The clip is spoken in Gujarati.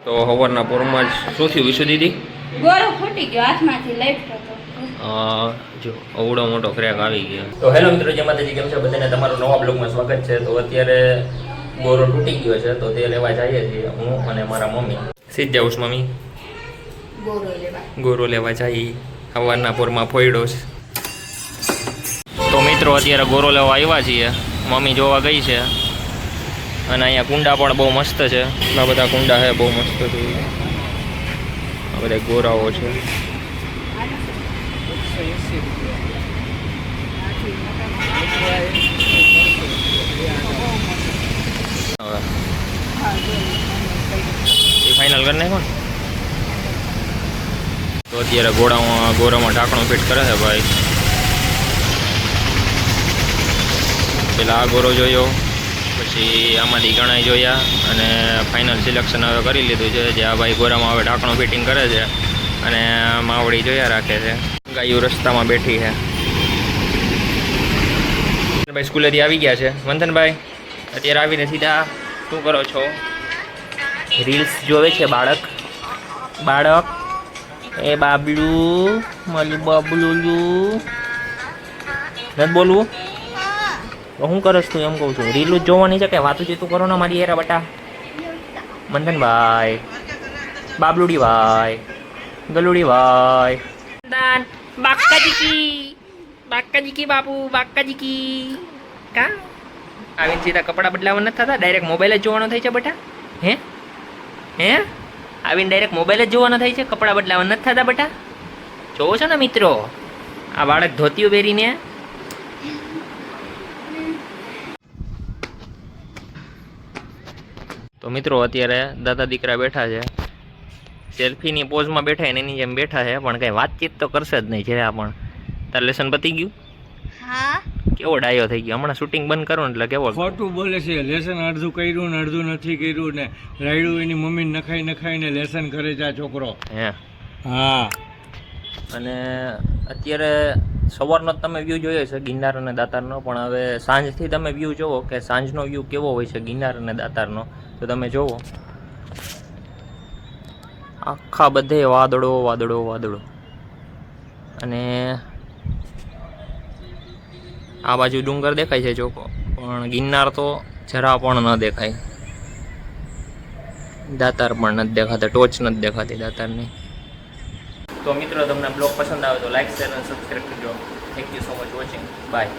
તો હવારના પોરમાં શું થયું વિશુ દીદી? ગોળો ફૂટી ગયો, હાથમાંથી લઈ હતો. જો અવડો મોટો ક્રેક આવી ગયો. તો હેલો મિત્રો, જય માતાજી, કેમ છે બધાને? તમારું નવા બ્લોગમાં સ્વાગત છે. તો અત્યારે ગોળો તૂટી ગયો છે, તો તે લેવા જઈએ છીએ હું અને મારા મમ્મી. સીધ જાઉં મમ્મી, ગોળો લેવા જઈએ. હવારના પોરમાં ફોયડો છે. તો મિત્રો અત્યારે ગોળો લેવા આવ્યા છીએ. મમ્મી જોવા ગઈ છે. અને અહીંયા કુંડા પણ બહુ મસ્ત છે. એટલા બધા કુંડા છે, બહુ મસ્ત છે. આ બધા ગોરાઓ છે. ફાઇનલ કરી નાખો ને. તો અત્યારે ગોરામાં ઢાંકણું ફિટ કરે છે ભાઈ. પેલા આ ગોરો જોયો, પછી આમાંથી ઘણા જોયા અને ફાઇનલ સિલેક્શન હવે કરી લીધું છે. જે આ ભાઈ ગોરામાં હવે ઢાંકણું ફિટિંગ કરે છે અને માવડી જોયા રાખે છે. ગાયું રસ્તામાં બેઠી છે. ભાઈ સ્કૂલેથી આવી ગયા છે. વંથનભાઈ અત્યારે આવીને સીધા શું કરો છો? રીલ્સ જોવે છે બાળક. એ બાબલું મારું બાબલું નથી બોલવું તો શું કરસ તું? એમ કહું છું, રીલું જ જોવાની છે કે વાતું ચીતું કરો ને મારી યાર બટા. મંથનભાઈ, બાબલુડી ભાઈ, ગલુડી ભાઈ, બાકાજી કી બાપુ, બાકાજી કી કા આવીને સીધા કપડાં બદલાવા નથી થતા, ડાયરેક્ટ મોબાઈલ જ જોવાનો થાય છે બટા. હે આવીને ડાયરેક્ટ મોબાઈલ જ જોવાનો થાય છે, કપડાં બદલાવા નથી થતા બટા. જોવો છો ને મિત્રો, આ બાળક ધોતિયું પહેરીને. તો મિત્રો અત્યારે દાદા દીકરા બેઠા છે. સેલ્ફીની પોઝમાં બેઠા ને એની જેમ બેઠા છે, પણ કંઈ વાતચીત તો કરશે જ નહીં. જરા પણ તાર લેસન પતી ગયું? હા. કેવો ડાયો થઈ ગયો? હમણાં શૂટિંગ બંધ કરો ને એટલે કેવો ખોટું બોલે છે. લેસન અડધું કર્યું ને અડધું નથી કર્યું ને રાયડું એની મમ્મી નખાઈને લેસન કરે છે આ છોકરો. હે હા. અને અત્યારે સવારનો જ તમે વ્યૂ જોયો છે ગિરનાર અને દાતારનો, પણ હવે સાંજથી તમે વ્યૂ જોવો કે સાંજનો વ્યૂ કેવો હોય છે ગિરનાર અને દાતારનો, તો તમે જોવો. આખા બધે વાદળો અને આ બાજુ ડુંગર દેખાય છે ચોખ્ખો, પણ ગિરનાર તો જરા પણ ન દેખાય. દાતાર પણ નથી દેખાતા, ટોચ નથી દેખાતી દાતારની. તો મિત્રો તમને બ્લોગ પસંદ આવે તો લાઈક, શેર અને સબસ્ક્રાઈબ કરજો. Thank you so much watching. By.